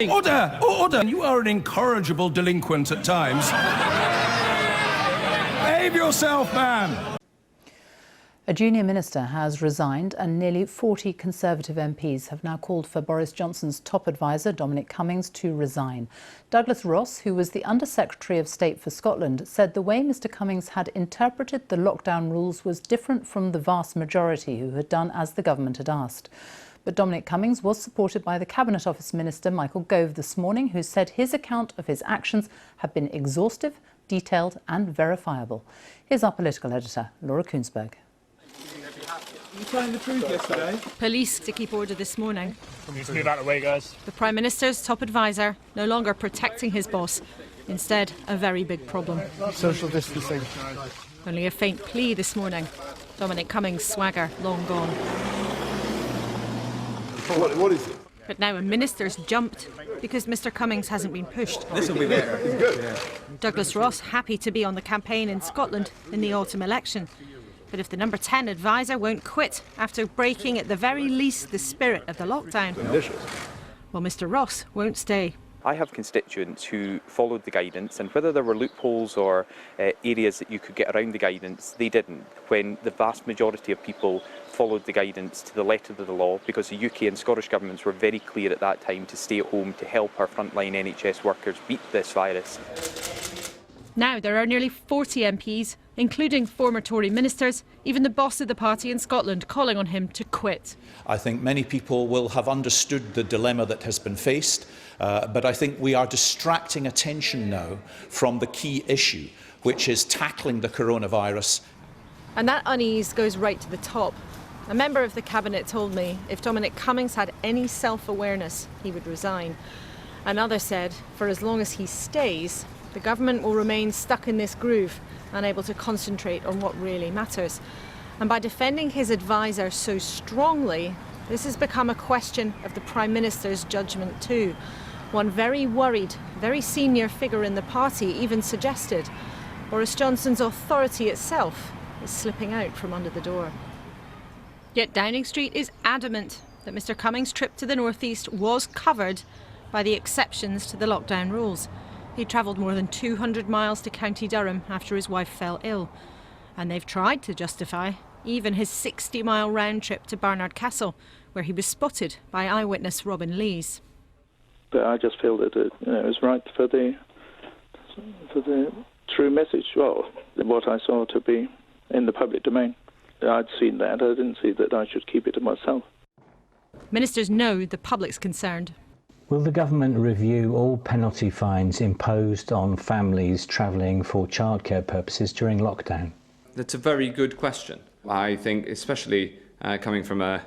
Order! Order! You are an incorrigible delinquent at times. Behave yourself, man! A junior minister has resigned and nearly 40 Conservative MPs have now called for Boris Johnson's top adviser, Dominic Cummings, to resign. Douglas Ross, who was the Under-Secretary of State for Scotland, said the way Mr Cummings had interpreted the lockdown rules was different from the vast majority who had done as the government had asked. But Dominic Cummings was supported by the Cabinet Office Minister Michael Gove this morning, who said his account of his actions have been exhaustive, detailed and verifiable. Here's our political editor, Laura Koonsberg. You telling the truth yesterday? Police to keep order this morning. Can we just move out of the way, guys? The Prime Minister's top adviser no longer protecting his boss, instead a very big problem. Social distancing. Only a faint plea this morning. Dominic Cummings' swagger long gone. What is it? But now a minister's jumped because Mr Cummings hasn't been pushed. This will be better. It's good. Yeah. Douglas Ross happy to be on the campaign in Scotland in the autumn election. But if the number 10 adviser won't quit after breaking at the very least the spirit of the lockdown, well, Mr Ross won't stay. I have constituents who followed the guidance, and whether there were loopholes or areas that you could get around the guidance, they didn't, when the vast majority of people followed the guidance to the letter of the law, because the UK and Scottish governments were very clear at that time to stay at home to help our frontline NHS workers beat this virus. Now there are nearly 40 MPs, including former Tory ministers, even the boss of the party in Scotland, calling on him to quit. I think many people will have understood the dilemma that has been faced, but I think we are distracting attention now from the key issue, which is tackling the coronavirus. And that unease goes right to the top. A member of the Cabinet told me if Dominic Cummings had any self-awareness, he would resign. Another said, for as long as he stays, the government will remain stuck in this groove, unable to concentrate on what really matters. And by defending his adviser so strongly, this has become a question of the Prime Minister's judgment too. One very worried, very senior figure in the party even suggested Boris Johnson's authority itself is slipping out from under the door. Yet Downing Street is adamant that Mr Cummings' trip to the North East was covered by the exceptions to the lockdown rules. He travelled more than 200 miles to County Durham after his wife fell ill. And they've tried to justify even his 60-mile round trip to Barnard Castle, where he was spotted by eyewitness Robin Lees. But I just feel that it was right for the true message, well, what I saw to be in the public domain. I'd seen that. I didn't see that I should keep it to myself. Ministers know the public's concerned. Will the government review all penalty fines imposed on families travelling for childcare purposes during lockdown? That's a very good question. I think, especially coming from a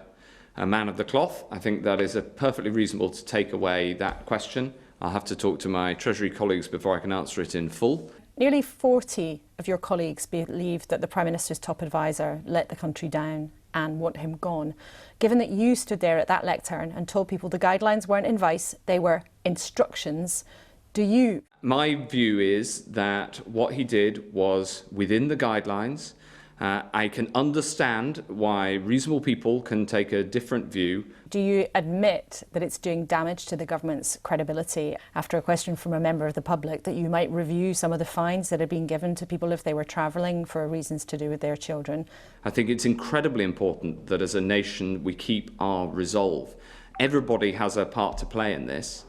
man of the cloth, I think that is perfectly reasonable to take away that question. I'll have to talk to my Treasury colleagues before I can answer it in full. Nearly 40 of your colleagues believe that the Prime Minister's top adviser let the country down and want him gone. Given that you stood there at that lectern and told people the guidelines weren't advice, they were instructions, do you? My view is that what he did was within the guidelines. I can understand why reasonable people can take a different view. Do you admit that it's doing damage to the government's credibility, after a question from a member of the public, that you might review some of the fines that are being given to people if they were travelling for reasons to do with their children? I think it's incredibly important that as a nation we keep our resolve. Everybody has a part to play in this.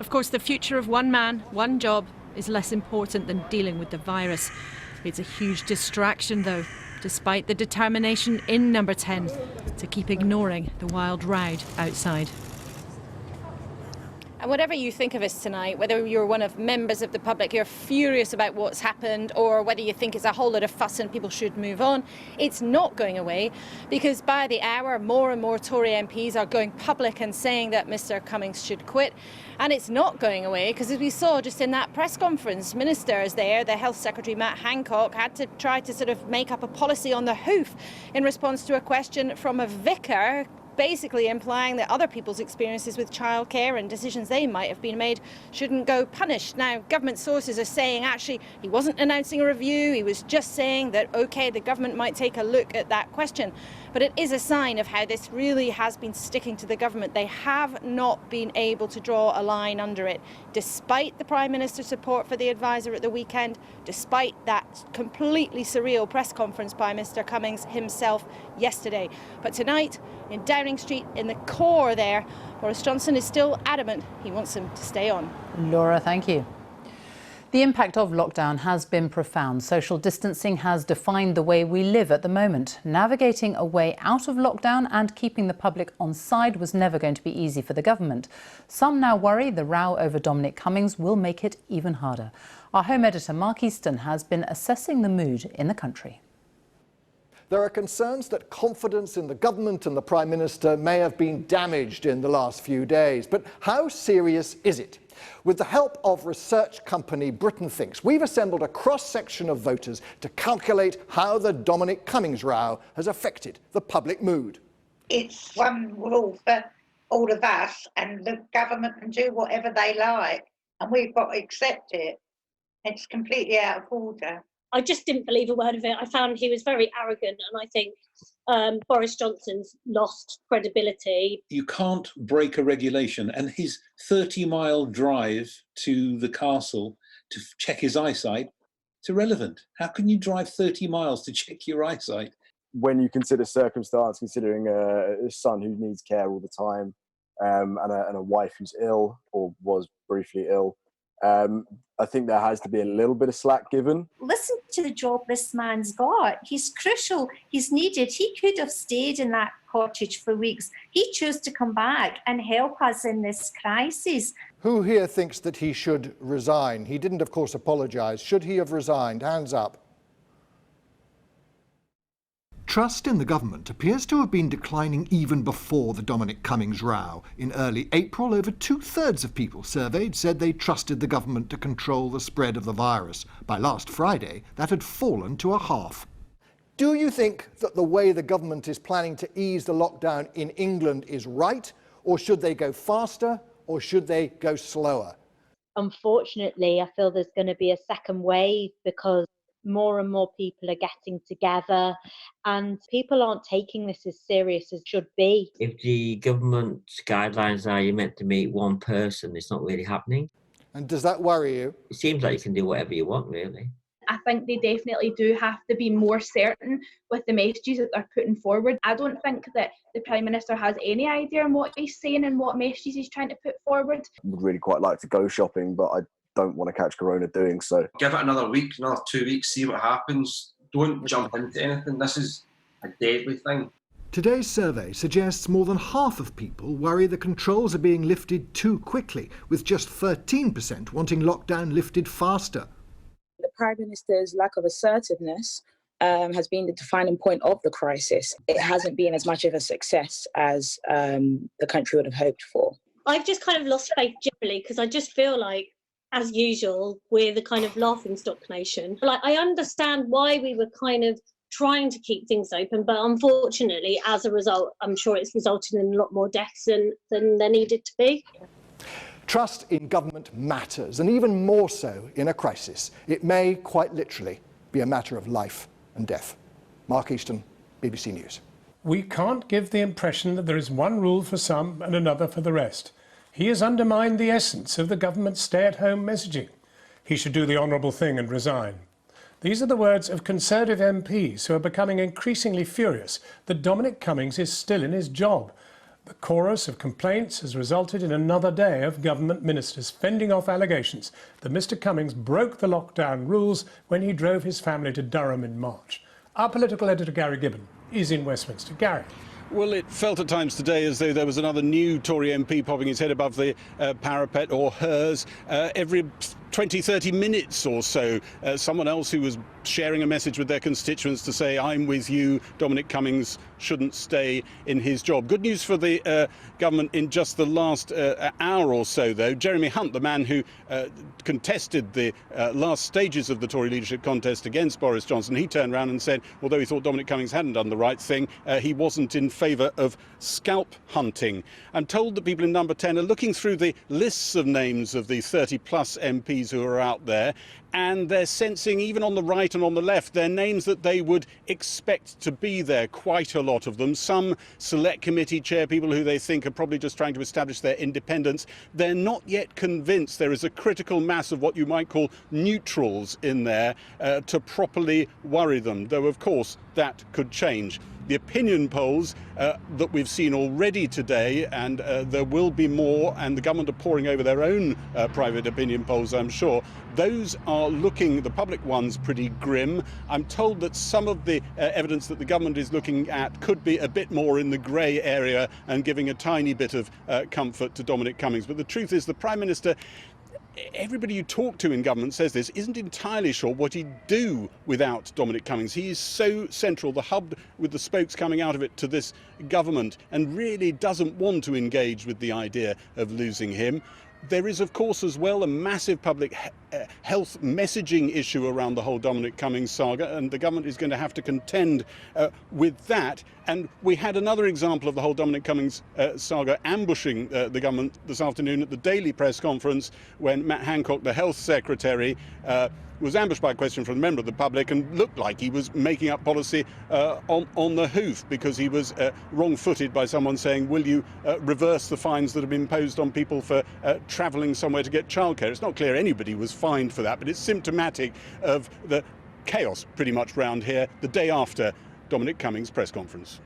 Of course, the future of one man, one job is less important than dealing with the virus. It's a huge distraction, though, despite the determination in number 10 to keep ignoring the wild ride outside. And whatever you think of us tonight, whether you're one of members of the public, you're furious about what's happened, or whether you think it's a whole lot of fuss and people should move on, it's not going away, because by the hour, more and more Tory MPs are going public and saying that Mr Cummings should quit. And it's not going away, because as we saw just in that press conference, ministers there, the Health Secretary Matt Hancock, had to try to sort of make up a policy on the hoof in response to a question from a vicar basically implying that other people's experiences with childcare and decisions they might have been made shouldn't go punished. Now, government sources are saying actually he wasn't announcing a review, he was just saying that, OK, the government might take a look at that question. But it is a sign of how this really has been sticking to the government. They have not been able to draw a line under it, despite the Prime Minister's support for the advisor at the weekend, despite that completely surreal press conference by Mr Cummings himself yesterday. But tonight, in Downing Street, in the core there, Boris Johnson is still adamant he wants him to stay on. Laura, thank you. The impact of lockdown has been profound. Social distancing has defined the way we live at the moment. Navigating a way out of lockdown and keeping the public on side was never going to be easy for the government. Some now worry the row over Dominic Cummings will make it even harder. Our home editor, Mark Easton, has been assessing the mood in the country. There are concerns that confidence in the government and the Prime Minister may have been damaged in the last few days. But how serious is it? With the help of research company Britain Thinks, we've assembled a cross-section of voters to calculate how the Dominic Cummings row has affected the public mood. It's one rule for all of us, and the government can do whatever they like, and we've got to accept it. It's completely out of order. I just didn't believe a word of it. I found he was very arrogant, and I think Boris Johnson's lost credibility. You can't break a regulation, and his 30-mile drive to the castle to check his eyesight, it's irrelevant. How can you drive 30 miles to check your eyesight? When you consider circumstance, considering a son who needs care all the time, and a wife who's ill or was briefly ill, I think there has to be a little bit of slack given. Listen to the job this man's got. He's crucial. He's needed. He could have stayed in that cottage for weeks. He chose to come back and help us in this crisis. Who here thinks that he should resign? He didn't, of course, apologise. Should he have resigned? Hands up. Trust in the government appears to have been declining even before the Dominic Cummings row. In early April, over 2/3 of people surveyed said they trusted the government to control the spread of the virus. By last Friday, that had fallen to a half. Do you think that the way the government is planning to ease the lockdown in England is right, or should they go faster, or should they go slower? Unfortunately, I feel there's going to be a second wave because more and more people are getting together and people aren't taking this as serious as should be. If the government guidelines are you're meant to meet one person, it's not really happening. And does that worry you? It seems like you can do whatever you want, really. I think they definitely do have to be more certain with the messages that they're putting forward. I don't think that the Prime Minister has any idea on what he's saying and what messages he's trying to put forward. I would really quite like to go shopping, but I don't want to catch corona doing so. Give it another week, another 2 weeks, see what happens. Don't jump into anything. This is a deadly thing. Today's survey suggests more than half of people worry the controls are being lifted too quickly, with just 13% wanting lockdown lifted faster. The Prime Minister's lack of assertiveness has been the defining point of the crisis. It hasn't been as much of a success as the country would have hoped for. I've just kind of lost faith generally because I just feel like, as usual, we're the kind of laughingstock nation. Like, I understand why we were kind of trying to keep things open, but unfortunately, as a result, I'm sure it's resulted in a lot more deaths than there needed to be. Trust in government matters, and even more so in a crisis. It may, quite literally, be a matter of life and death. Mark Easton, BBC News. We can't give the impression that there is one rule for some and another for the rest. He has undermined the essence of the government's stay-at-home messaging. He should do the honourable thing and resign. These are the words of Conservative MPs who are becoming increasingly furious that Dominic Cummings is still in his job. The chorus of complaints has resulted in another day of government ministers fending off allegations that Mr Cummings broke the lockdown rules when he drove his family to Durham in March. Our political editor Gary Gibbon is in Westminster. Gary. Well, it felt at times today as though there was another new Tory MP popping his head above the parapet, or hers. Every 20, 30 minutes or so, someone else who was sharing a message with their constituents to say, I'm with you, Dominic Cummings shouldn't stay in his job. Good news for the government in just the last hour or so, though. Jeremy Hunt, the man who contested the last stages of the Tory leadership contest against Boris Johnson, he turned around and said, although he thought Dominic Cummings hadn't done the right thing, he wasn't in favour of scalp hunting. I'm told that people in Number 10 are looking through the lists of names of the 30-plus MPs who are out there, and they're sensing, even on the right and on the left, they're names that they would expect to be there, quite a lot of them. Some select committee chair people who they think are probably just trying to establish their independence. They're not yet convinced there is a critical mass of what you might call neutrals in there to properly worry them, though of course that could change. The opinion polls that we've seen already today, and there will be more, and the government are poring over their own private opinion polls, I'm sure, those are looking, the public ones, pretty grim. I'm told that some of the evidence that the government is looking at could be a bit more in the grey area and giving a tiny bit of comfort to Dominic Cummings. But the truth is the Prime Minister, everybody you talk to in government says this, isn't entirely sure what he'd do without Dominic Cummings. He is so central, the hub with the spokes coming out of it to this government, and really doesn't want to engage with the idea of losing him. There is, of course, as well, a massive public health messaging issue around the whole Dominic Cummings saga, and the government is going to have to contend with that. And we had another example of the whole Dominic Cummings saga ambushing the government this afternoon at the Daily press conference, when Matt Hancock, the health secretary, was ambushed by a question from a member of the public and looked like he was making up policy on the hoof, because he was wrong-footed by someone saying, will you reverse the fines that have been imposed on people for travelling somewhere to get childcare? It's not clear anybody was fined for that, but it's symptomatic of the chaos pretty much round here the day after Dominic Cummings' press conference.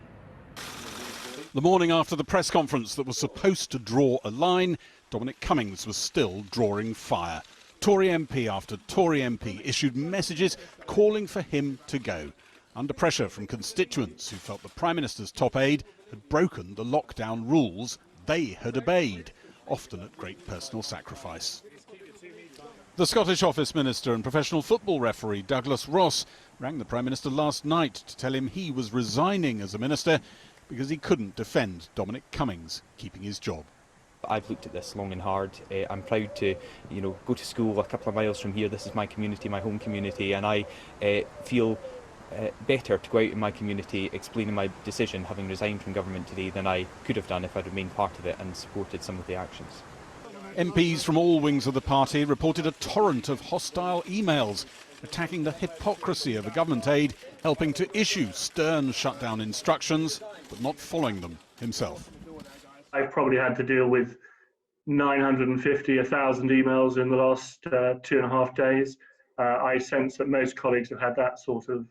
The morning after the press conference that was supposed to draw a line, Dominic Cummings was still drawing fire. Tory MP after Tory MP issued messages calling for him to go, under pressure from constituents who felt the Prime Minister's top aide had broken the lockdown rules they had obeyed, often at great personal sacrifice. The Scottish Office Minister and professional football referee Douglas Ross rang the Prime Minister last night to tell him he was resigning as a minister because he couldn't defend Dominic Cummings keeping his job. I've looked at this long and hard. I'm proud to, go to school a couple of miles from here. This is my community, my home community, and I feel better to go out in my community explaining my decision, having resigned from government today, than I could have done if I'd remained part of it and supported some of the actions. MPs from all wings of the party reported a torrent of hostile emails attacking the hypocrisy of a government aide helping to issue stern shutdown instructions but not following them himself. I've probably had to deal with 950, 1,000 emails in the last 2.5 days. I sense that most colleagues have had that sort of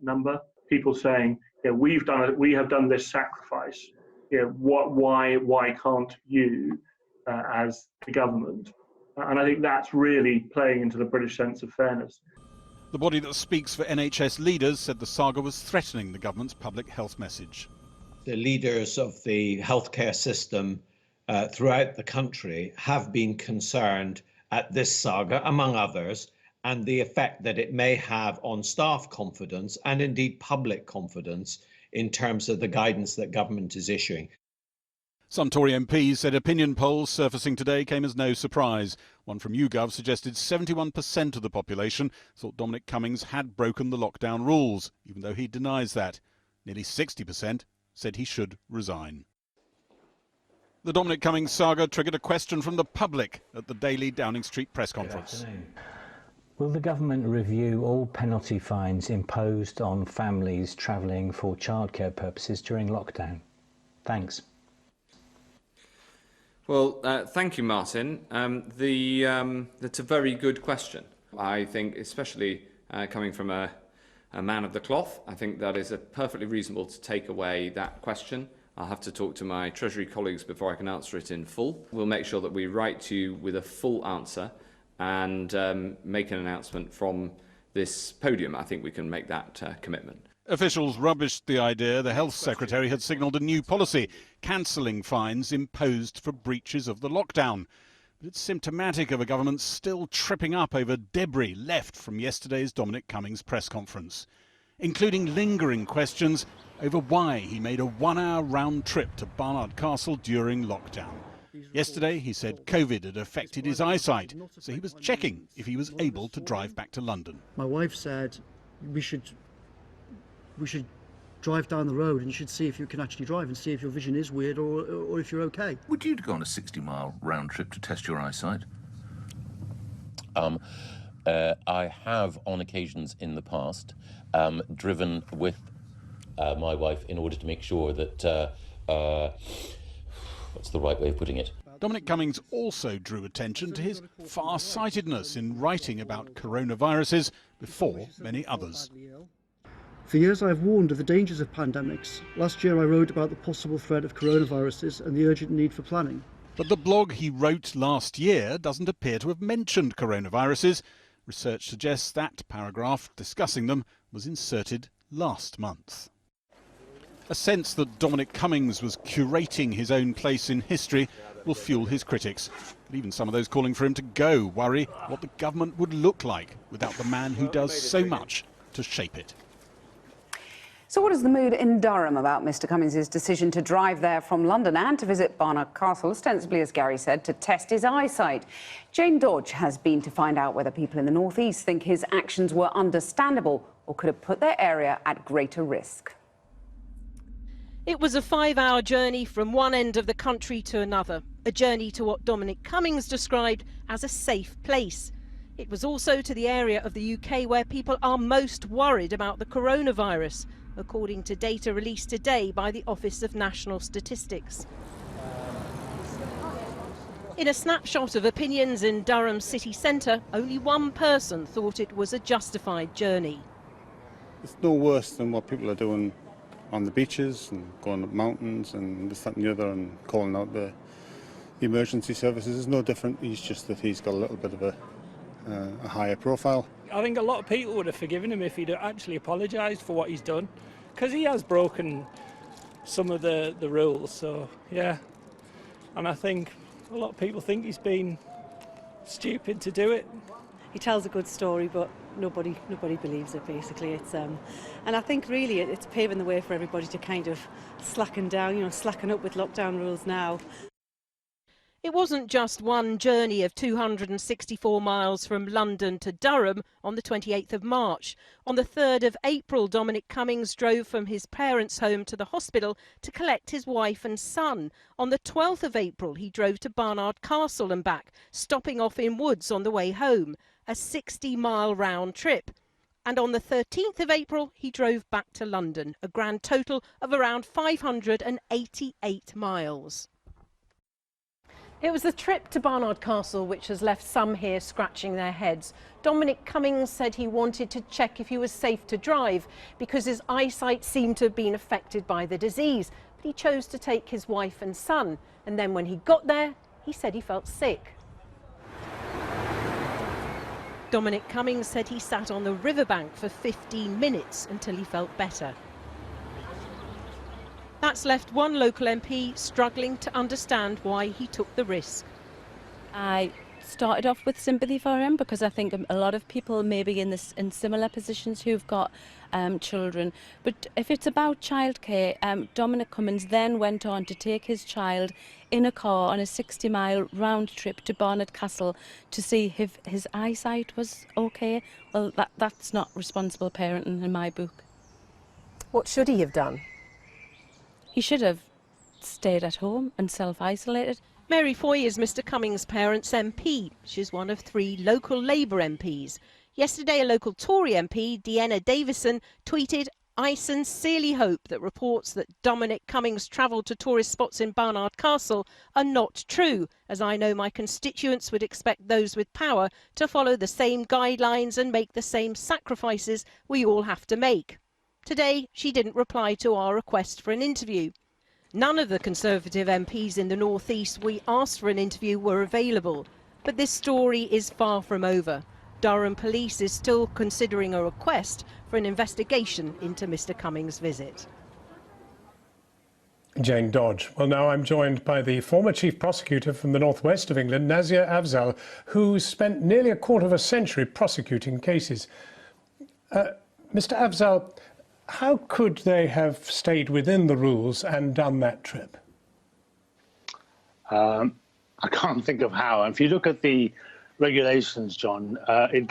number. People saying, we have done this sacrifice. Why can't you, as the government? And I think that's really playing into the British sense of fairness. The body that speaks for NHS leaders said the saga was threatening the government's public health message. The leaders of the healthcare system throughout the country have been concerned at this saga, among others, and the effect that it may have on staff confidence and indeed public confidence in terms of the guidance that government is issuing. Some Tory MPs said opinion polls surfacing today came as no surprise. One from YouGov suggested 71% of the population thought Dominic Cummings had broken the lockdown rules, even though he denies that. Nearly 60% said he should resign. The Dominic Cummings saga triggered a question from the public at the Daily Downing Street press conference. Will the government review all penalty fines imposed on families travelling for childcare purposes during lockdown? Thanks. Well, thank you, Martin. That's a very good question. I think, especially coming from a man of the cloth, I think that is perfectly reasonable to take away that question. I'll have to talk to my Treasury colleagues before I can answer it in full. We'll make sure that we write to you with a full answer and make an announcement from this podium. I think we can make that commitment. Officials rubbished the idea the Health Secretary had signalled a new policy, cancelling fines imposed for breaches of the lockdown. But it's symptomatic of a government still tripping up over debris left from yesterday's Dominic Cummings press conference, including lingering questions over why he made a 1-hour round trip to Barnard Castle during lockdown. Yesterday, he said COVID had affected his eyesight, so he was checking if he was able to drive back to London. My wife said we should drive down the road and you should see if you can actually drive and see if your vision is weird or if you're okay. Would you go on a 60-mile round trip to test your eyesight? I have, on occasions in the past, driven with my wife in order to make sure that, what's the right way of putting it? Dominic Cummings also drew attention to his far-sightedness in writing about coronaviruses before many others. For years I have warned of the dangers of pandemics. Last year I wrote about the possible threat of coronaviruses and the urgent need for planning. But the blog he wrote last year doesn't appear to have mentioned coronaviruses. Research suggests that paragraph discussing them was inserted last month. A sense that Dominic Cummings was curating his own place in history will fuel his critics. But even some of those calling for him to go worry what the government would look like without the man who does so much to shape it. So what is the mood in Durham about Mr Cummings' decision to drive there from London and to visit Barnard Castle, ostensibly, as Gary said, to test his eyesight? Jane Dodge has been to find out whether people in the North East think his actions were understandable or could have put their area at greater risk. It was a 5-hour journey from one end of the country to another, a journey to what Dominic Cummings described as a safe place. It was also to the area of the UK where people are most worried about the coronavirus, according to data released today by the Office of National Statistics. In a snapshot of opinions in Durham city centre, only one person thought it was a justified journey. It's no worse than what people are doing on the beaches and going up mountains and this, that and the other and calling out the emergency services. It's no different, it's just that he's got a little bit of a higher profile. I think a lot of people would have forgiven him if he'd actually apologised for what he's done, because he has broken some of the rules, so yeah. And I think a lot of people think he's been stupid to do it. He tells a good story, but nobody believes it, basically. It's and I think really it's paving the way for everybody to kind of slacken down, slacken up with lockdown rules now. It wasn't just one journey of 264 miles from London to Durham on the 28th of March. On the 3rd of April, Dominic Cummings drove from his parents' home to the hospital to collect his wife and son. On the 12th of April, he drove to Barnard Castle and back, stopping off in Woods on the way home, a 60-mile round trip. And on the 13th of April, he drove back to London, a grand total of around 588 miles. It was the trip to Barnard Castle which has left some here scratching their heads. Dominic Cummings said he wanted to check if he was safe to drive because his eyesight seemed to have been affected by the disease. But he chose to take his wife and son. And then when he got there, he said he felt sick. Dominic Cummings said he sat on the riverbank for 15 minutes until he felt better. That's left one local MP struggling to understand why he took the risk. I started off with sympathy for him because I think a lot of people may be in similar positions who've got children. But if it's about childcare, Dominic Cummings then went on to take his child in a car on a 60-mile round trip to Barnard Castle to see if his eyesight was okay. Well, that's not responsible parenting in my book. What should he have done? He should have stayed at home and self-isolated. Mary Foy is Mr Cummings' parents' MP. She's one of 3 local Labour MPs. Yesterday, a local Tory MP, Deanna Davison, tweeted, "I sincerely hope that reports that Dominic Cummings travelled to tourist spots in Barnard Castle are not true, as I know my constituents would expect those with power to follow the same guidelines and make the same sacrifices we all have to make." Today, she didn't reply to our request for an interview. None of the Conservative MPs in the North East we asked for an interview were available. But this story is far from over. Durham Police is still considering a request for an investigation into Mr Cummings' visit. Jane Dodge. Well, now I'm joined by the former Chief Prosecutor from the northwest of England, Nazir Afzal, who spent nearly a quarter of a century prosecuting cases. Mr. Afzal, how could they have stayed within the rules and done that trip? I can't think of how. If you look at the regulations, John, it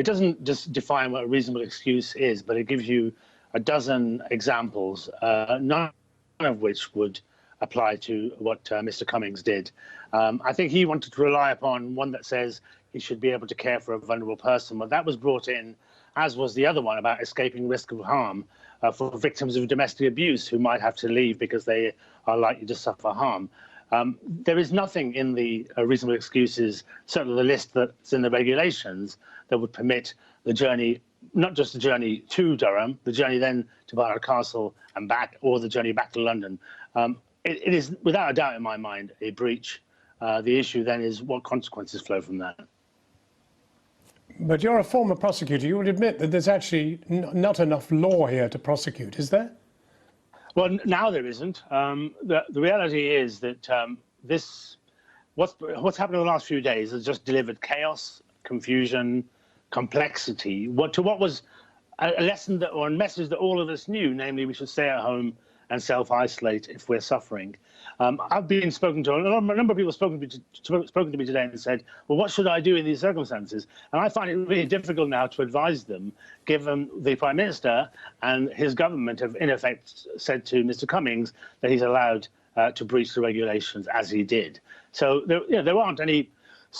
doesn't just define what a reasonable excuse is, but it gives you a dozen examples, none of which would apply to what Mr. Cummings did. I think he wanted to rely upon one that says he should be able to care for a vulnerable person. Well, that was brought in, as was the other one about escaping risk of harm for victims of domestic abuse who might have to leave because they are likely to suffer harm. There is nothing in the reasonable excuses, certainly the list that's in the regulations, that would permit the journey, not just the journey to Durham, the journey then to Barnard Castle and back, or the journey back to London. It is, without a doubt in my mind, a breach. The issue then is what consequences flow from that. But you're a former prosecutor. You would admit that there's actually not enough law here to prosecute, is there? Well, now there isn't. The reality is that what's happened in the last few days has just delivered chaos, confusion, complexity. What was a lesson or a message that all of us knew, namely we should stay at home and self-isolate if we're suffering. I've been spoken to, a number of people spoken to me today and said, well, what should I do in these circumstances? And I find it really difficult now to advise them, given the Prime Minister and his government have, in effect, said to Mr. Cummings that he's allowed to breach the regulations as he did. So there aren't any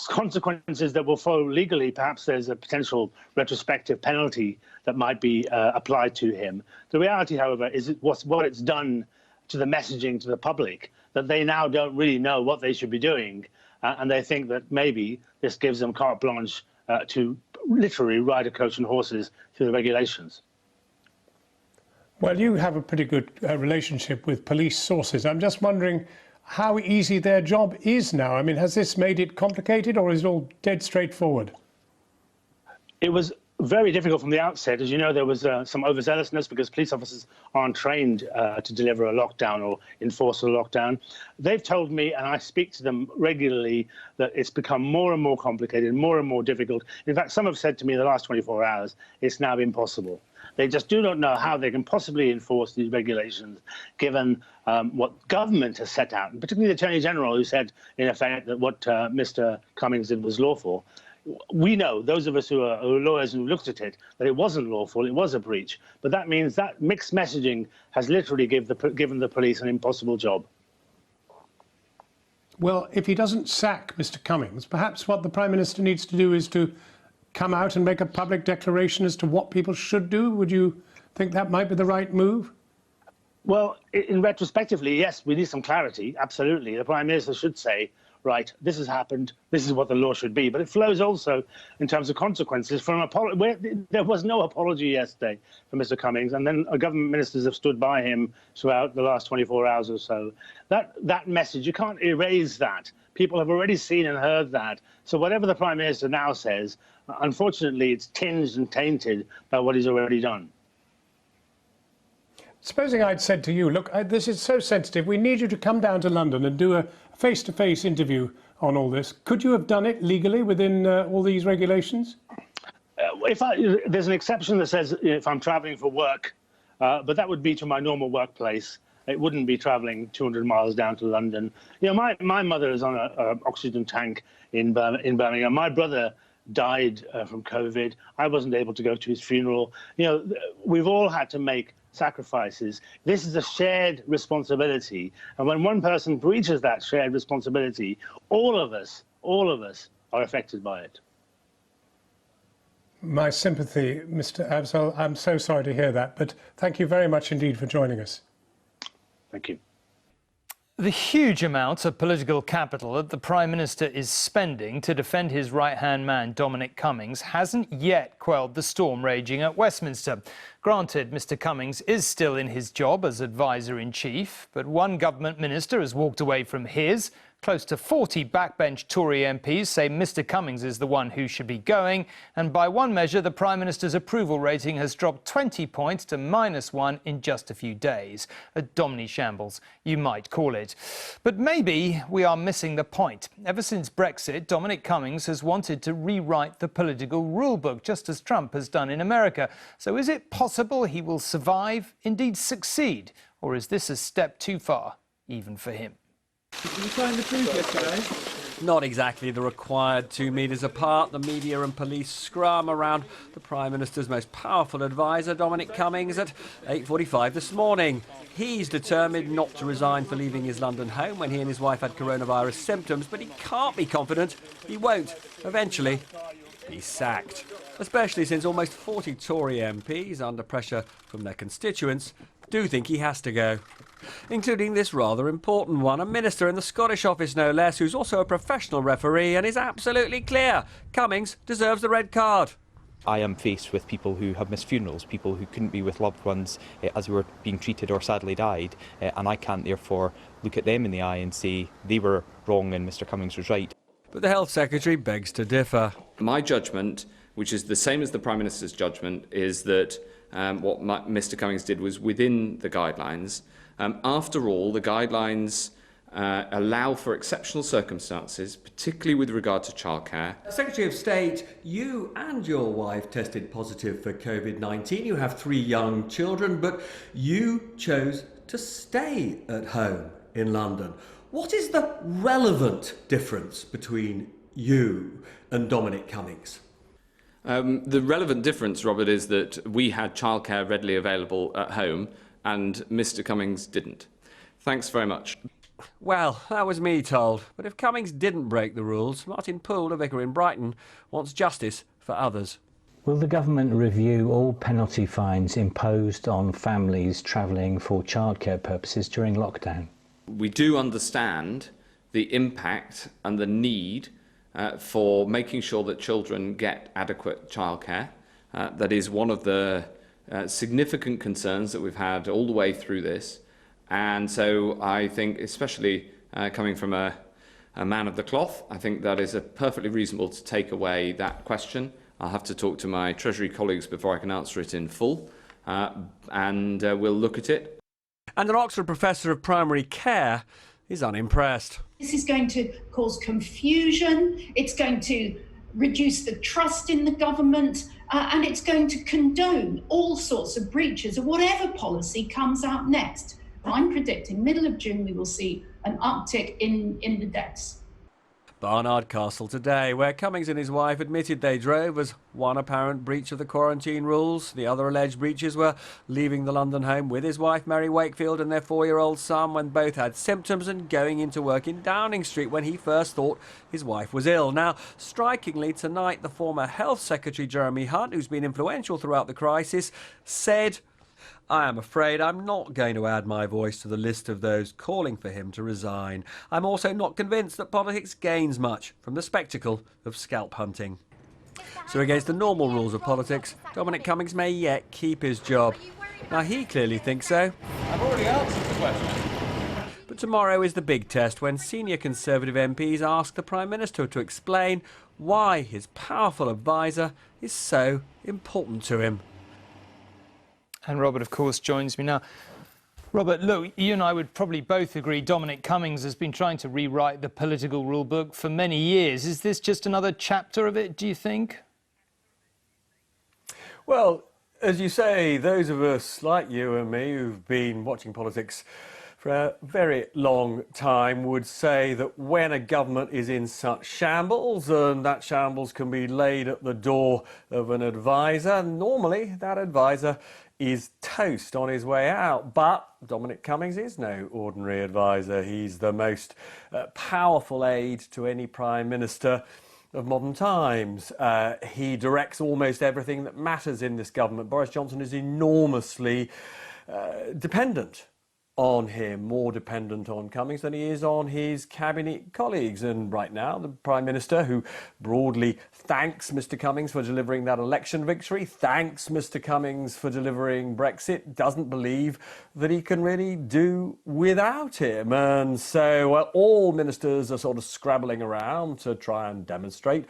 consequences that will follow legally. Perhaps there's a potential retrospective penalty that might be applied to him. The reality, however, is what it's done to the messaging to the public, that they now don't really know what they should be doing, and they think that maybe this gives them carte blanche to literally ride a coach and horses through the regulations. Well, you have a pretty good relationship with police sources. I'm just wondering how easy their job is now. I mean, has this made it complicated, or is it all dead straightforward? It was very difficult from the outset. As you know, there was some overzealousness because police officers aren't trained to deliver a lockdown or enforce a lockdown. They've told me, and I speak to them regularly, that it's become more and more complicated, more and more difficult. In fact, some have said to me in the last 24 hours, it's now impossible. They just do not know how they can possibly enforce these regulations, given what government has set out, and particularly the Attorney General, who said, in effect, that what Mr. Cummings did was lawful. We know, those of us who are lawyers who looked at it, that it wasn't lawful, it was a breach. But that means that mixed messaging has literally given the police an impossible job. Well, if he doesn't sack Mr. Cummings, perhaps what the Prime Minister needs to do is to come out and make a public declaration as to what people should do. Would you think that might be the right move? Well, in retrospectively, yes, we need some clarity, absolutely. The Prime Minister should say, right, this has happened, this is what the law should be. But it flows also in terms of consequences from there was no apology yesterday from Mr. Cummings, and then government ministers have stood by him throughout the last 24 hours or so. That message, you can't erase that. People have already seen and heard that. So whatever the Prime Minister now says, unfortunately, it's tinged and tainted by what he's already done. Supposing I'd said to you, look, this is so sensitive, we need you to come down to London and do a face-to-face interview on all this. Could you have done it legally within all these regulations? There's an exception that says if I'm travelling for work, but that would be to my normal workplace. It wouldn't be travelling 200 miles down to London. You know, my mother is on an oxygen tank in Birmingham. My brother died from COVID. I wasn't able to go to his funeral. You know, we've all had to make sacrifices. This is a shared responsibility, and when one person breaches that shared responsibility, all of us are affected by it. My sympathy, Mr. Afzal. I'm so sorry to hear that, but thank you very much indeed for joining us. Thank you. The huge amounts of political capital that the Prime Minister is spending to defend his right-hand man, Dominic Cummings, hasn't yet quelled the storm raging at Westminster. Granted, Mr. Cummings is still in his job as Advisor-in-Chief, but one government minister has walked away from his, Close to 40 backbench Tory MPs say Mr Cummings is the one who should be going, and by one measure the Prime Minister's approval rating has dropped 20 points to -1 in just a few days. A Dominic shambles, you might call it. But maybe we are missing the point. Ever since Brexit, Dominic Cummings has wanted to rewrite the political rulebook, just as Trump has done in America. So is it possible he will survive, indeed succeed, or is this a step too far, even for him? Did you find the truth yesterday? Not exactly the required 2 metres apart. The media and police scrum around the Prime Minister's most powerful advisor, Dominic Cummings, at 8:45 this morning. He's determined not to resign for leaving his London home when he and his wife had coronavirus symptoms, but he can't be confident he won't eventually be sacked. Especially since almost 40 Tory MPs, under pressure from their constituents, do think he has to go. Including this rather important one, a minister in the Scottish office no less, who's also a professional referee and is absolutely clear Cummings deserves the red card. I am faced with people who have missed funerals, people who couldn't be with loved ones as they were being treated or sadly died, and I can't therefore look at them in the eye and say they were wrong and Mr Cummings was right. But the Health Secretary begs to differ. My judgment, which is the same as the Prime Minister's judgment, is that what Mr Cummings did was within the guidelines. After all, the guidelines allow for exceptional circumstances, particularly with regard to childcare. Secretary of State, you and your wife tested positive for COVID-19. You have 3 young children, but you chose to stay at home in London. What is the relevant difference between you and Dominic Cummings? The relevant difference, Robert, is that we had childcare readily available at home and Mr Cummings didn't. Thanks very much. Well, that was me told. But if Cummings didn't break the rules, Martin Poole, a vicar in Brighton, wants justice for others. Will the government review all penalty fines imposed on families travelling for childcare purposes during lockdown? We do understand the impact and the need for making sure that children get adequate childcare. That is one of the significant concerns that we've had all the way through this. And so I think, especially coming from a man of the cloth, I think that is perfectly reasonable to take away that question. I'll have to talk to my Treasury colleagues before I can answer it in full, and we'll look at it. And an Oxford professor of primary care is unimpressed. This is going to cause confusion, it's going to reduce the trust in the government, and it's going to condone all sorts of breaches of whatever policy comes out next. I'm predicting middle of June we will see an uptick in the deaths. Barnard Castle today, where Cummings and his wife admitted they drove, was one apparent breach of the quarantine rules. The other alleged breaches were leaving the London home with his wife Mary Wakefield and their 4-year-old son when both had symptoms, and going into work in Downing Street when he first thought his wife was ill. Now, strikingly, tonight the former Health Secretary Jeremy Hunt, who's been influential throughout the crisis, said, "I am afraid I'm not going to add my voice to the list of those calling for him to resign. I'm also not convinced that politics gains much from the spectacle of scalp hunting." So against the normal rules of politics, Dominic Cummings may yet keep his job. Now, he clearly thinks so. I've already answered the question. But tomorrow is the big test when senior Conservative MPs ask the Prime Minister to explain why his powerful advisor is so important to him. And Robert, of course, joins me now. Robert, look, you and I would probably both agree Dominic Cummings has been trying to rewrite the political rule book for many years. Is this just another chapter of it, do you think? Well, as you say, those of us like you and me who've been watching politics for a very long time would say that when a government is in such shambles, and that shambles can be laid at the door of an advisor, normally that advisor is toast on his way out. But Dominic Cummings is no ordinary advisor. He's the most powerful aide to any Prime Minister of modern times. He directs almost everything that matters in this government. Boris Johnson is enormously dependent on him, more dependent on Cummings than he is on his cabinet colleagues. And right now, the Prime Minister, who broadly thanks Mr Cummings for delivering that election victory, thanks Mr Cummings for delivering Brexit, doesn't believe that he can really do without him. And so all ministers are sort of scrabbling around to try and demonstrate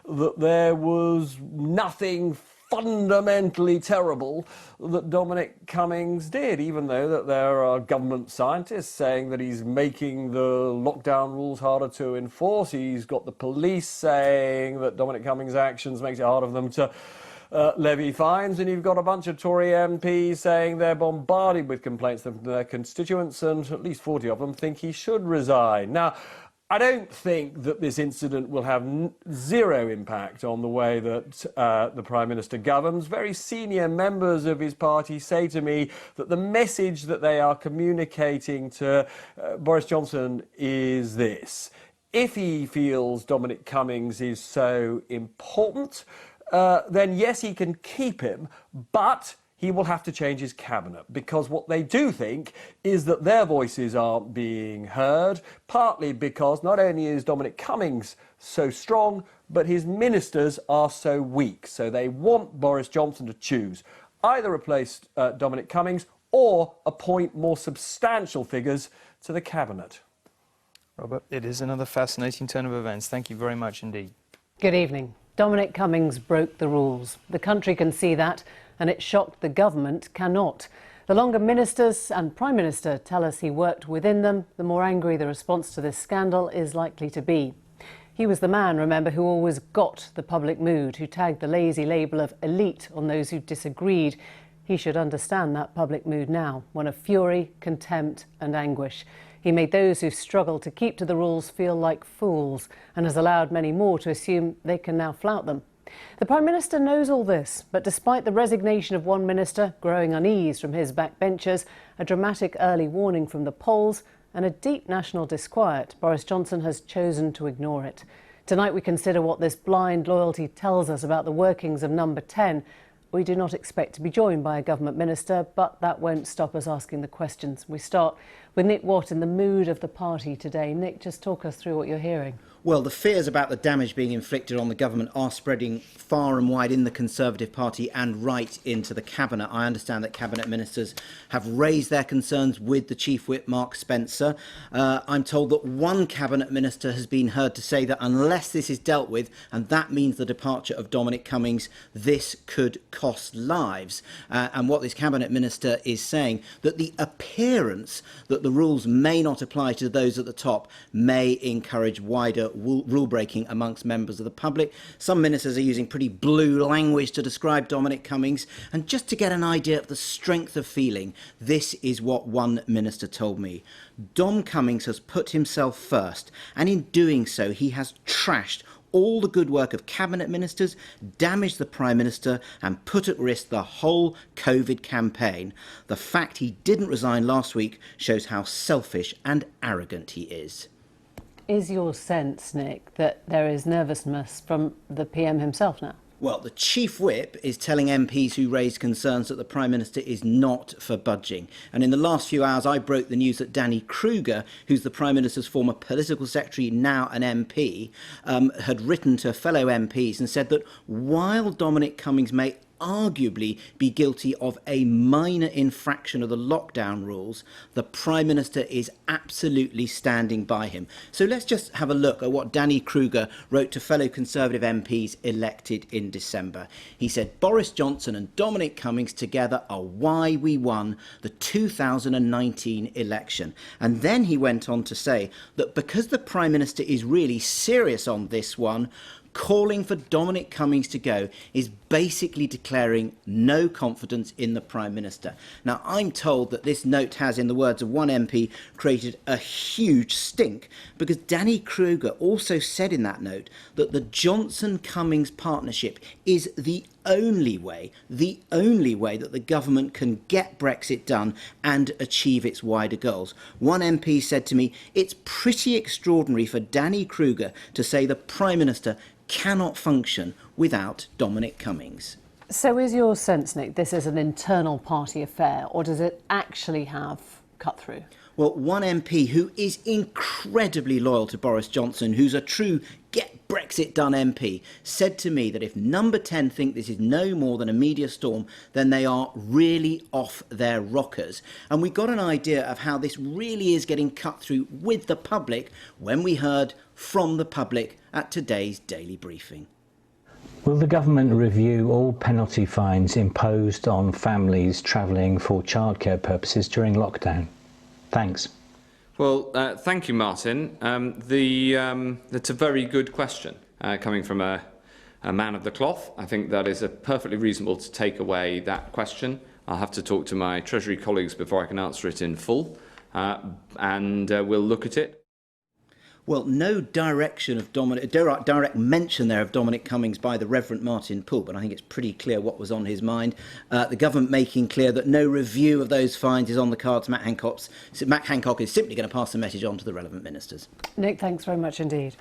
that there was nothing fundamentally terrible that Dominic Cummings did, even though that there are government scientists saying that he's making the lockdown rules harder to enforce. He's got the police saying that Dominic Cummings' actions makes it harder for them to levy fines, and you've got a bunch of Tory MPs saying they're bombarded with complaints from their constituents, and at least 40 of them think he should resign. Now, I don't think that this incident will have zero impact on the way that the Prime Minister governs. Very senior members of his party say to me that the message that they are communicating to Boris Johnson is this: if he feels Dominic Cummings is so important, then yes, he can keep him, but he will have to change his cabinet, because what they do think is that their voices aren't being heard, partly because not only is Dominic Cummings so strong, but his ministers are so weak. So they want Boris Johnson to choose: either replace Dominic Cummings or appoint more substantial figures to the cabinet. Robert, it is another fascinating turn of events. Thank you very much indeed. Good evening. Dominic Cummings broke the rules. The country can see that, and it shocked the government cannot. The longer ministers and Prime Minister tell us he worked within them, the more angry the response to this scandal is likely to be. He was the man, remember, who always got the public mood, who tagged the lazy label of elite on those who disagreed. He should understand that public mood now, one of fury, contempt and anguish. He made those who struggle to keep to the rules feel like fools, and has allowed many more to assume they can now flout them. The Prime Minister knows all this, but despite the resignation of one minister, growing unease from his backbenchers, a dramatic early warning from the polls and a deep national disquiet, Boris Johnson has chosen to ignore it. Tonight we consider what this blind loyalty tells us about the workings of Number 10. We do not expect to be joined by a government minister, but that won't stop us asking the questions. We start with Nick Watt in the mood of the party today. Nick, just talk us through what you're hearing. Well, the fears about the damage being inflicted on the government are spreading far and wide in the Conservative Party and right into the Cabinet. I understand that Cabinet ministers have raised their concerns with the Chief Whip, Mark Spencer. I'm told that one Cabinet minister has been heard to say that unless this is dealt with, and that means the departure of Dominic Cummings, this could cost lives. And what this Cabinet minister is saying, that the appearance that the rules may not apply to those at the top may encourage wider rule breaking amongst members of the public. Some ministers are using pretty blue language to describe Dominic Cummings, and just to get an idea of the strength of feeling, this is what one minister told me. Dom Cummings has put himself first, and in doing so he has trashed all the good work of cabinet ministers, damaged the Prime Minister and put at risk the whole COVID campaign. The fact he didn't resign last week shows how selfish and arrogant he is. Is your sense, Nick, that there is nervousness from the PM himself now? Well, the Chief Whip is telling MPs who raised concerns that the Prime Minister is not for budging. And in the last few hours, I broke the news that Danny Kruger, who's the Prime Minister's former political secretary, now an MP, had written to fellow MPs and said that while Dominic Cummings may arguably be guilty of a minor infraction of the lockdown rules, the Prime Minister is absolutely standing by him. So let's just have a look at what Danny Kruger wrote to fellow Conservative MPs elected in December. He said, Boris Johnson and Dominic Cummings together are why we won the 2019 election. And then he went on to say that because the Prime Minister is really serious on this one, calling for Dominic Cummings to go is basically declaring no confidence in the Prime Minister. Now, I'm told that this note has, in the words of one MP, created a huge stink, because Danny Kruger also said in that note that the Johnson-Cummings partnership is the only way that the government can get Brexit done and achieve its wider goals. One MP said to me, it's pretty extraordinary for Danny Kruger to say the Prime Minister cannot function without Dominic Cummings. So is your sense, Nick, this is an internal party affair, or does it actually have cut through? Well, one MP who is incredibly loyal to Boris Johnson, who's a true get Brexit done MP, said to me that if Number 10 think this is no more than a media storm, then they are really off their rockers. And we got an idea of how this really is getting cut through with the public when we heard from the public at today's Daily Briefing. Will the government review all penalty fines imposed on families travelling for childcare purposes during lockdown? Thanks. Well, thank you, Martin. That's a very good question coming from a man of the cloth. I think that is perfectly reasonable to take away that question. I'll have to talk to my Treasury colleagues before I can answer it in full, and we'll look at it. Well, no direct mention there of Dominic Cummings by the Reverend Martin Poole, but I think it's pretty clear what was on his mind. The government making clear that no review of those fines is on the cards. Matt Hancock is simply going to pass the message on to the relevant ministers. Nick, thanks very much indeed.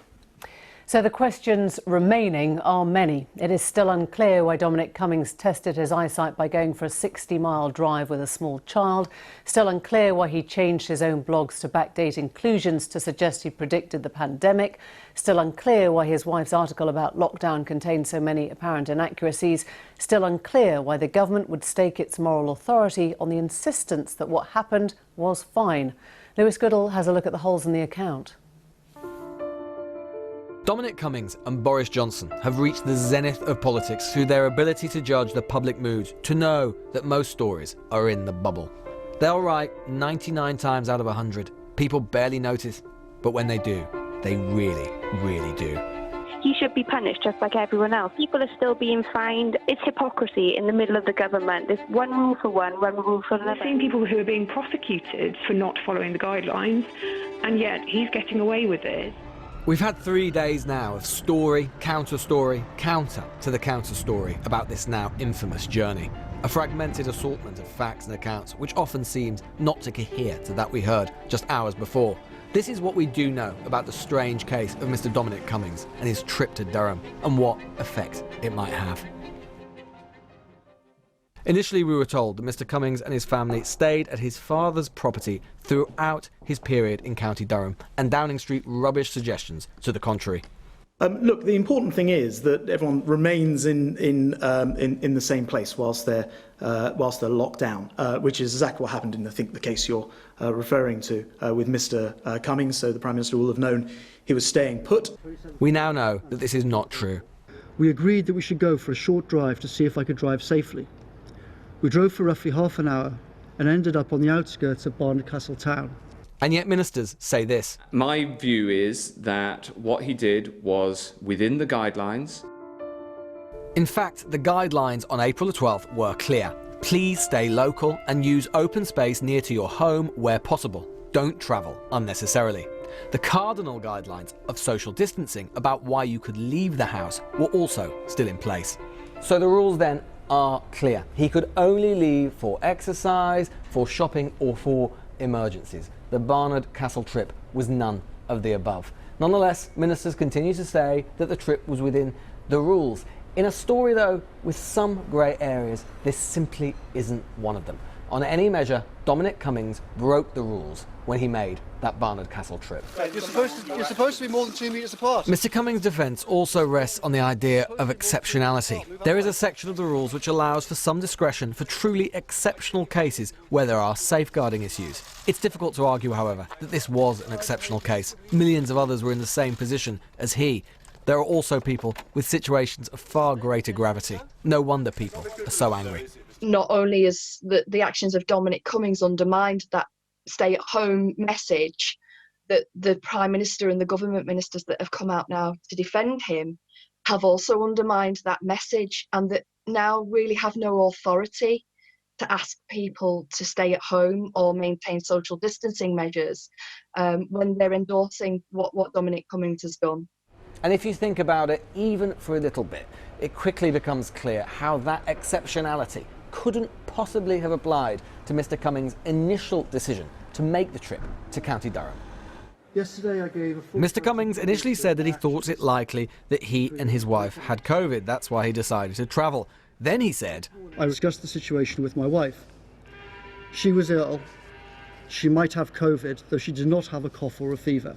So the questions remaining are many. It is still unclear why Dominic Cummings tested his eyesight by going for a 60-mile drive with a small child. Still unclear why he changed his own blogs to backdate inclusions to suggest he predicted the pandemic. Still unclear why his wife's article about lockdown contained so many apparent inaccuracies. Still unclear why the government would stake its moral authority on the insistence that what happened was fine. Lewis Goodall has a look at the holes in the account. Dominic Cummings and Boris Johnson have reached the zenith of politics through their ability to judge the public mood, to know that most stories are in the bubble. They'll write 99 times out of 100. People barely notice, but when they do, they really, really do. He should be punished just like everyone else. People are still being fined. It's hypocrisy in the middle of the government. There's one rule for one rule for another. We're seeing people who are being prosecuted for not following the guidelines, and yet he's getting away with it. We've had 3 days now of story, counter-story, counter to the counter-story about this now infamous journey. A fragmented assortment of facts and accounts which often seemed not to cohere to that we heard just hours before. This is what we do know about the strange case of Mr. Dominic Cummings and his trip to Durham and what effect it might have. Initially, we were told that Mr. Cummings and his family stayed at his father's property throughout his period in County Durham, and Downing Street rubbished suggestions to the contrary. Look, the important thing is that everyone remains in the same place whilst they're locked down, which is exactly what happened in the case you're referring to with Mr. Cummings. So the Prime Minister will have known he was staying put. We now know that this is not true. We agreed that we should go for a short drive to see if I could drive safely. We drove for roughly half an hour and ended up on the outskirts of Barnard town. And yet ministers say this. My view is that what he did was within the guidelines. In fact, the guidelines on April the 12th were clear. Please stay local and use open space near to your home where possible. Don't travel unnecessarily. The cardinal guidelines of social distancing about why you could leave the house were also still in place. So the rules then are clear. He could only leave for exercise, for shopping or for emergencies. The Barnard Castle trip was none of the above. Nonetheless, ministers continue to say that the trip was within the rules. In a story, though, with some grey areas, this simply isn't one of them. On any measure, Dominic Cummings broke the rules when he made that Barnard Castle trip. You're supposed to be more than 2 metres apart. Mr. Cummings' defence also rests on the idea of exceptionality. There is a section of the rules which allows for some discretion for truly exceptional cases where there are safeguarding issues. It's difficult to argue, however, that this was an exceptional case. Millions of others were in the same position as he. There are also people with situations of far greater gravity. No wonder people are so angry. Not only is the actions of Dominic Cummings undermined that stay-at-home message that the Prime Minister and the government ministers that have come out now to defend him have also undermined that message, and that now really have no authority to ask people to stay at home or maintain social distancing measures when they're endorsing what Dominic Cummings has done. And if you think about it even for a little bit, it quickly becomes clear how that exceptionality couldn't possibly have applied to Mr. Cummings' initial decision to make the trip to County Durham. Yesterday I gave a Mr. Cummings initially said that he thought it likely that he and his wife had COVID. That's why he decided to travel. Then he said, I discussed the situation with my wife. She was ill, She might have COVID, though she did not have a cough or a fever.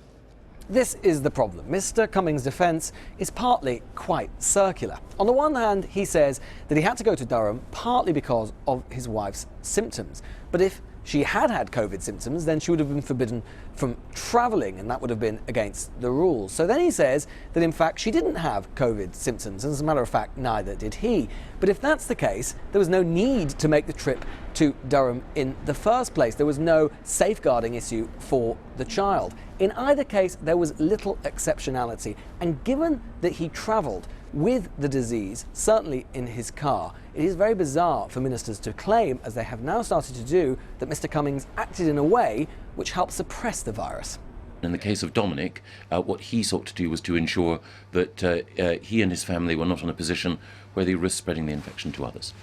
This is the problem. Mr. Cummings' defence is partly quite circular. On the one hand, he says that he had to go to Durham partly because of his wife's symptoms. But if she had had COVID symptoms, then she would have been forbidden from travelling, and that would have been against the rules. So then he says that in fact she didn't have COVID symptoms, and as a matter of fact, neither did he. But if that's the case, there was no need to make the trip to Durham in the first place. There was no safeguarding issue for the child. In either case, there was little exceptionality, and given that he travelled with the disease, certainly in his car, it is very bizarre for ministers to claim, as they have now started to do, that Mr. Cummings acted in a way which helped suppress the virus. In the case of Dominic, what he sought to do was to ensure that he and his family were not in a position where they risked spreading the infection to others.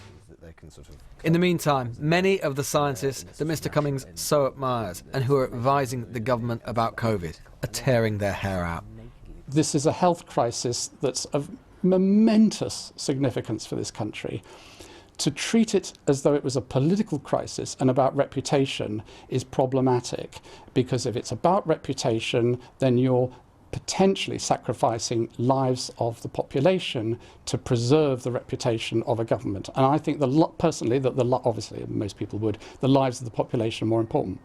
In the meantime, many of the scientists that Mr. Cummings so admires and who are advising the government about COVID are tearing their hair out. This is a health crisis that's of momentous significance for this country. To treat it as though it was a political crisis and about reputation is problematic, because if it's about reputation, then you're potentially sacrificing lives of the population to preserve the reputation of a government. And I think personally that obviously most people would, the lives of the population are more important.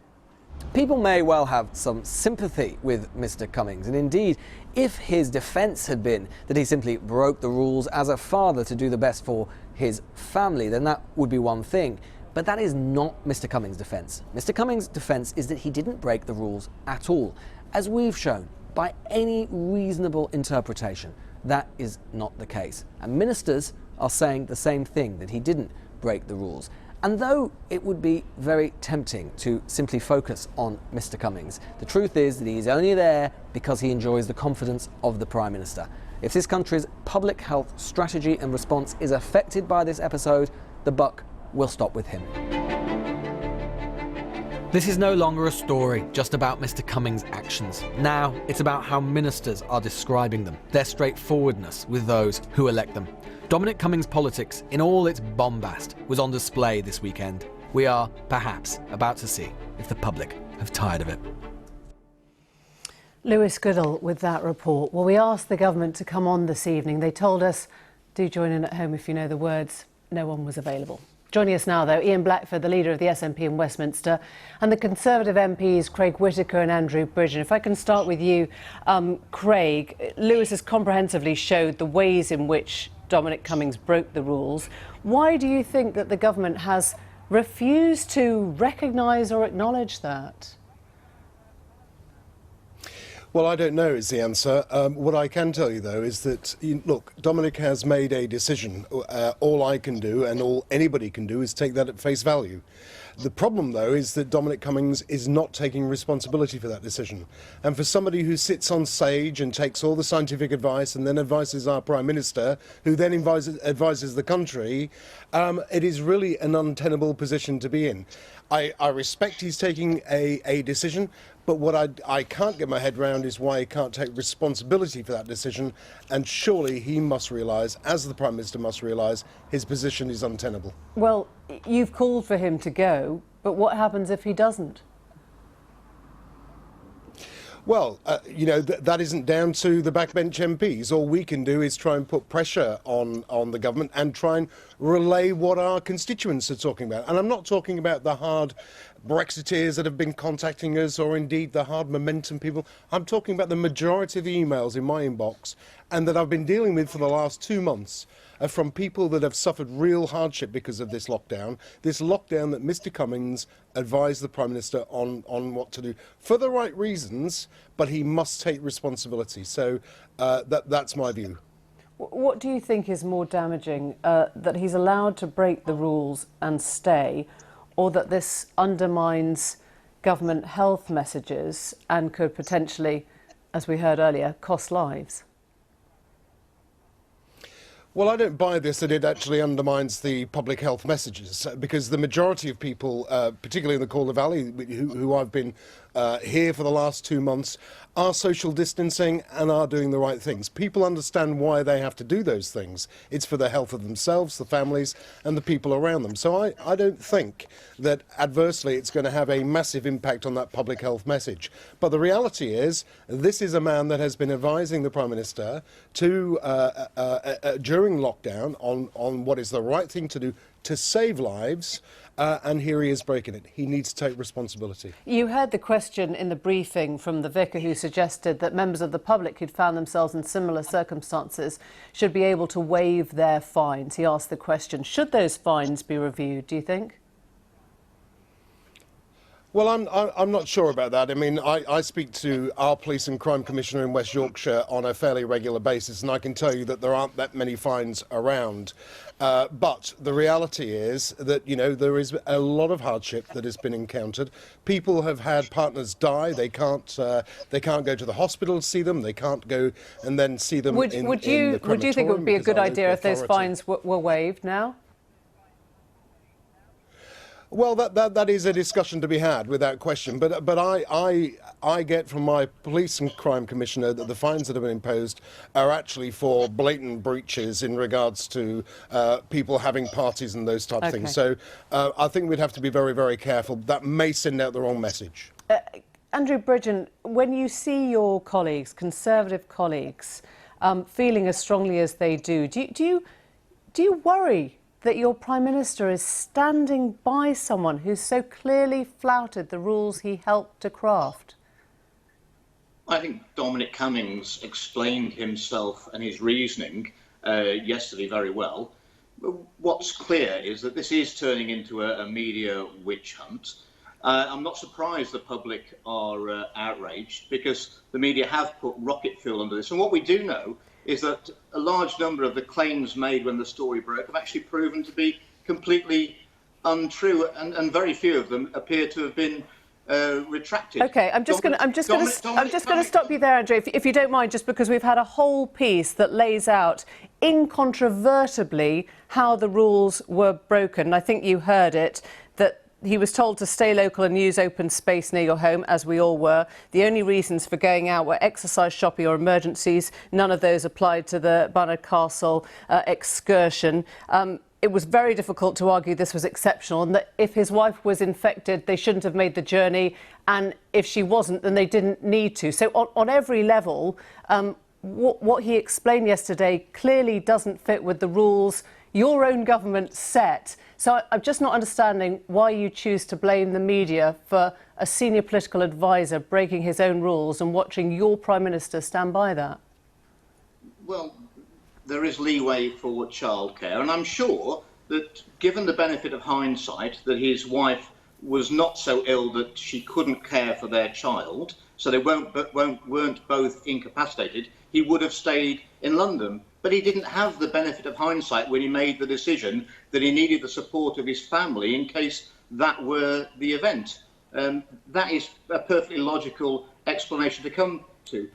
People may well have some sympathy with Mr. Cummings, and indeed, if his defence had been that he simply broke the rules as a father to do the best for his family, then that would be one thing. But that is not Mr. Cummings' defence. Mr. Cummings' defence is that he didn't break the rules at all. As we've shown, by any reasonable interpretation, that is not the case. And ministers are saying the same thing, that he didn't break the rules. And though it would be very tempting to simply focus on Mr. Cummings, the truth is that he is only there because he enjoys the confidence of the Prime Minister. If this country's public health strategy and response is affected by this episode, the buck will stop with him. This is no longer a story just about Mr. Cummings' actions. Now it's about how ministers are describing them, their straightforwardness with those who elect them. Dominic Cummings' politics, in all its bombast, was on display this weekend. We are, perhaps, about to see if the public have tired of it. Lewis Goodall with that report. Well, we asked the government to come on this evening. They told us, do join in at home if you know the words. No one was available. Joining us now, though, Ian Blackford, the leader of the SNP in Westminster, and the Conservative MPs Craig Whittaker and Andrew Bridgen. If I can start with you, Craig, Lewis has comprehensively showed the ways in which Dominic Cummings broke the rules. Why do you think that the government has refused to recognise or acknowledge that? Well, I don't know is the answer. What I can tell you, though, is that, look, Dominic has made a decision. All I can do and all anybody can do is take that at face value. The problem, though, is that Dominic Cummings is not taking responsibility for that decision. And for somebody who sits on stage and takes all the scientific advice and then advises our Prime Minister, who then advises the country, it is really an untenable position to be in. I respect he's taking a decision, but what I can't get my head around is why he can't take responsibility for that decision, and surely he must realise, as the Prime Minister must realise, his position is untenable. Well, you've called for him to go, but what happens if he doesn't? Well, that isn't down to the backbench MPs. All we can do is try and put pressure on the government and try and relay what our constituents are talking about. And I'm not talking about the hard Brexiteers that have been contacting us, or indeed the hard momentum people. I'm talking about the majority of the emails in my inbox and that I've been dealing with for the last 2 months are from people that have suffered real hardship because of this lockdown that Mr. Cummings advised the Prime Minister on what to do for the right reasons, but he must take responsibility. So that's my view. What do you think is more damaging, that he's allowed to break the rules and stay, or that this undermines government health messages and could potentially, as we heard earlier, cost lives? Well, I don't buy this, that it actually undermines the public health messages, because the majority of people, particularly in the Calder Valley, who I've been here for the last 2 months are social distancing and are doing the right things. People understand why they have to do those things. It's for the health of themselves, the families, and the people around them. So I don't think that adversely it's going to have a massive impact on that public health message. But the reality is, this is a man that has been advising the Prime Minister to during lockdown on what is the right thing to do to save lives, and here he is breaking it. He needs to take responsibility. You heard the question in the briefing from the vicar who suggested that members of the public who'd found themselves in similar circumstances should be able to waive their fines. He asked the question, should those fines be reviewed, do you think? Well, I'm not sure about that. I mean, I speak to our police and crime commissioner in West Yorkshire on a fairly regular basis, and I can tell you that there aren't that many fines around. But the reality is that, you know, there is a lot of hardship that has been encountered. People have had partners die. They can't go to the hospital to see them. They can't go and then see them in the crematorium. Would you think it would be a good idea if those fines were waived now? Well, that is a discussion to be had, without question. But I get from my police and crime commissioner that the fines that have been imposed are actually for blatant breaches in regards to people having parties and those type of things. So I think we'd have to be very, very careful. That may send out the wrong message. Andrew Bridgen, when you see your colleagues, Conservative colleagues, feeling as strongly as they do you worry that your Prime Minister is standing by someone who's so clearly flouted the rules he helped to craft? I think Dominic Cummings explained himself and his reasoning yesterday very well. What's clear is that this is turning into a media witch hunt. I'm not surprised the public are outraged, because the media have put rocket fuel under this. And what we do know is that a large number of the claims made when the story broke have actually proven to be completely untrue, and very few of them appear to have been retracted. Okay, I'm just going to stop you there, Andrew, if you don't mind, just because we've had a whole piece that lays out incontrovertibly how the rules were broken. I think you heard it, that he was told to stay local and use open space near your home, as we all were. The only reasons for going out were exercise, shopping or emergencies. None of those applied to the Barnard Castle excursion. It was very difficult to argue this was exceptional, and that if his wife was infected, they shouldn't have made the journey, and if she wasn't, then they didn't need to. So on every level, what he explained yesterday clearly doesn't fit with the rules your own government set. So I'm just not understanding why you choose to blame the media for a senior political advisor breaking his own rules and watching your Prime Minister stand by that. Well, there is leeway for childcare, and I'm sure that, given the benefit of hindsight, that his wife was not so ill that she couldn't care for their child, so they weren't both incapacitated, he would have stayed in London. But he didn't have the benefit of hindsight when he made the decision that he needed the support of his family in case that were the event. That is a perfectly logical explanation to come to.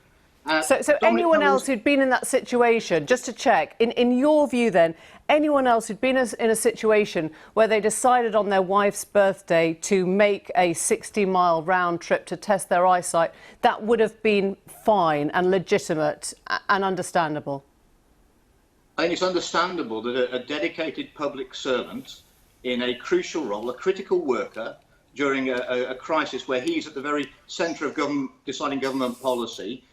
So anyone else who'd been in that situation, just to check, in your view then, anyone else who'd been in a situation where they decided on their wife's birthday to make a 60-mile round trip to test their eyesight, that would have been fine and legitimate and understandable? I think it's understandable that a dedicated public servant in a crucial role, a critical worker during a crisis where he's at the very centre of deciding government policy,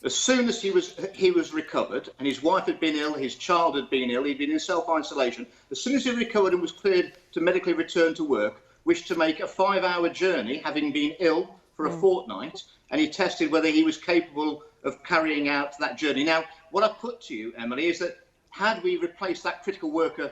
as soon as he was recovered, and his wife had been ill, his child had been ill, he'd been in self-isolation, as soon as he recovered and was cleared to medically return to work, wished to make a 5-hour journey, having been ill for a fortnight, and he tested whether he was capable of carrying out that journey. Now, what I put to you, Emily, is that had we replaced that critical worker,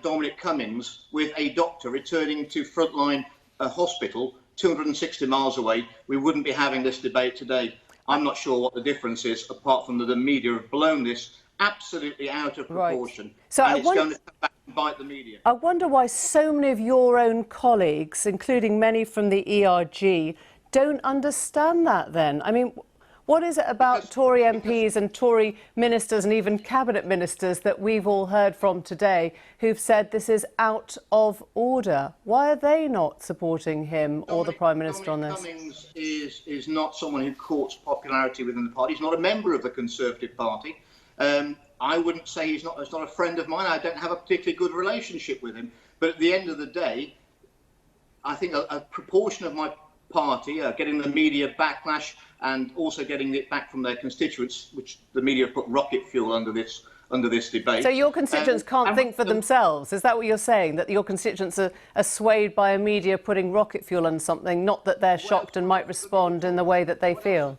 Dominic Cummings, with a doctor returning to frontline hospital 260 miles away, we wouldn't be having this debate today. I'm not sure what the difference is, apart from that the media have blown this absolutely out of proportion. Right. So and it's going to come back and bite the media. I wonder why so many of your own colleagues, including many from the ERG, don't understand that then. I mean, What is it about Tory MPs and Tory ministers and even cabinet ministers that we've all heard from today who've said this is out of order? Why are they not supporting him or the Prime Minister on this? Dominic Cummings is not someone who courts popularity within the party. He's not a member of the Conservative Party. I wouldn't say he's not a friend of mine. I don't have a particularly good relationship with him. But at the end of the day, I think a proportion of my party are getting the media backlash and also getting it back from their constituents, which the media have put rocket fuel under this debate. So your constituents can't think for themselves? Is that what you're saying, that your constituents are swayed by a media putting rocket fuel on something, not that they're shocked and might respond in the way that they feel?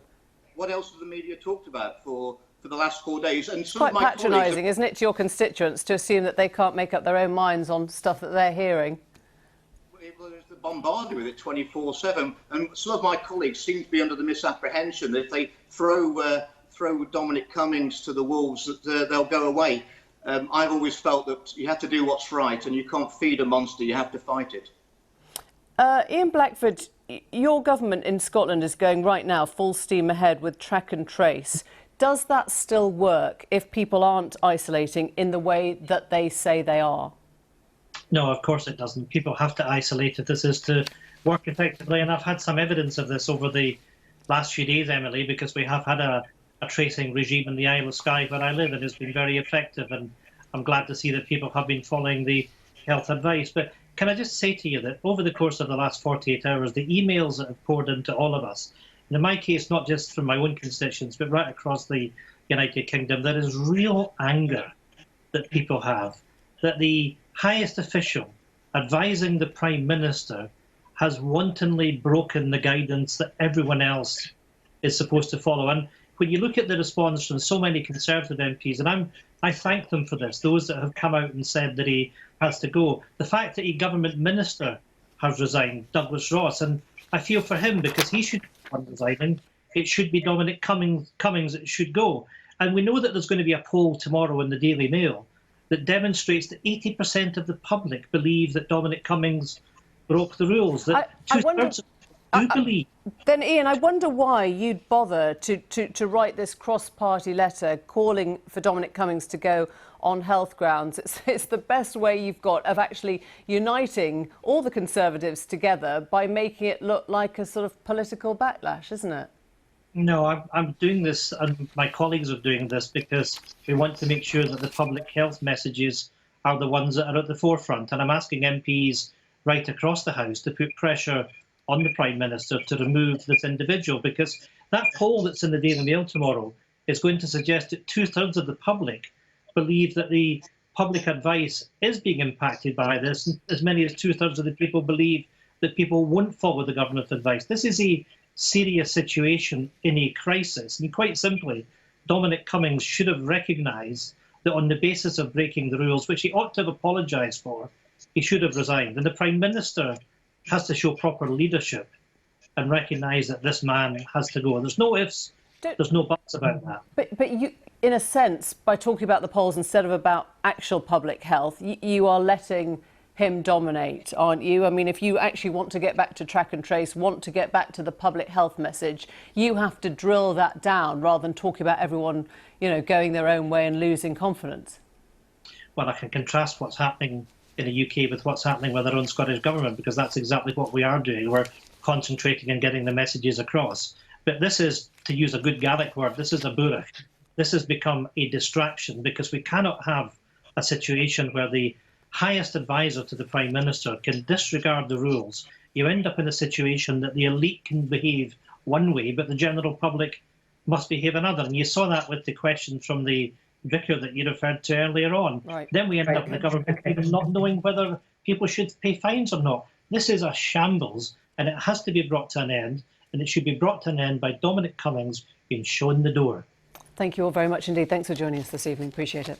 What else have the media talked about for the last 4 days? And it's quite patronising, isn't it, to your constituents to assume that they can't make up their own minds on stuff that they're hearing? Well, they're bombarded with it 24/7, and some of my colleagues seem to be under the misapprehension that if they throw Dominic Cummings to the wolves, that they'll go away. I've always felt that you have to do what's right, and you can't feed a monster; you have to fight it. Ian Blackford, your government in Scotland is going right now full steam ahead with track and trace. Does that still work if people aren't isolating in the way that they say they are? No, of course it doesn't. People have to isolate if this is to work effectively. And I've had some evidence of this over the last few days, Emily, because we have had a tracing regime in the Isle of Skye where I live, and it's been very effective. And I'm glad to see that people have been following the health advice. But can I just say to you that over the course of the last 48 hours, the emails that have poured into all of us, and in my case, not just from my own constituents, but right across the United Kingdom, there is real anger that people have, that the highest official advising the Prime Minister has wantonly broken the guidance that everyone else is supposed to follow. And when you look at the response from so many Conservative MPs, and I thank them for this, those that have come out and said that he has to go, the fact that a government minister has resigned, Douglas Ross, and I feel for him because he should be one resigning. It should be Dominic Cummings that should go. And we know that there's going to be a poll tomorrow in the Daily Mail that demonstrates that 80% of the public believe that Dominic Cummings broke the rules. That two-thirds do believe. Then, Ian, I wonder why you'd bother to write this cross-party letter calling for Dominic Cummings to go on health grounds. It's the best way you've got of actually uniting all the Conservatives together by making it look like a sort of political backlash, isn't it? No, I'm doing this, and my colleagues are doing this, because we want to make sure that the public health messages are the ones that are at the forefront. And I'm asking MPs right across the House to put pressure on the Prime Minister to remove this individual, because that poll that's in the Daily Mail tomorrow is going to suggest that two-thirds of the public believe that the public advice is being impacted by this, and as many as two-thirds of the people believe that people won't follow the government advice. This is a serious situation in a crisis, and quite simply, Dominic Cummings should have recognised that on the basis of breaking the rules, which he ought to have apologised for, he should have resigned. And the Prime Minister has to show proper leadership and recognise that this man has to go. There's no ifs, there's no buts about that. But you, in a sense, by talking about the polls instead of about actual public health, you are letting him dominate, aren't you? I mean, if you actually want to get back to track and trace, want to get back to the public health message, you have to drill that down rather than talk about everyone, you know, going their own way and losing confidence. Well, I can contrast what's happening in the UK with what's happening with our own Scottish Government, because that's exactly what we are doing. We're concentrating on getting the messages across. But this is, to use a good Gaelic word, this is a burach. This has become a distraction, because we cannot have a situation where the highest advisor to the Prime Minister can disregard the rules. You end up in a situation that the elite can behave one way, but the general public must behave another. And you saw that with the question from the vicar that you referred to earlier on. Right. Then we end up in the government even not knowing whether people should pay fines or not. This is a shambles, and it has to be brought to an end, and it should be brought to an end by Dominic Cummings being shown the door. Thank you all very much indeed. Thanks for joining us this evening. Appreciate it.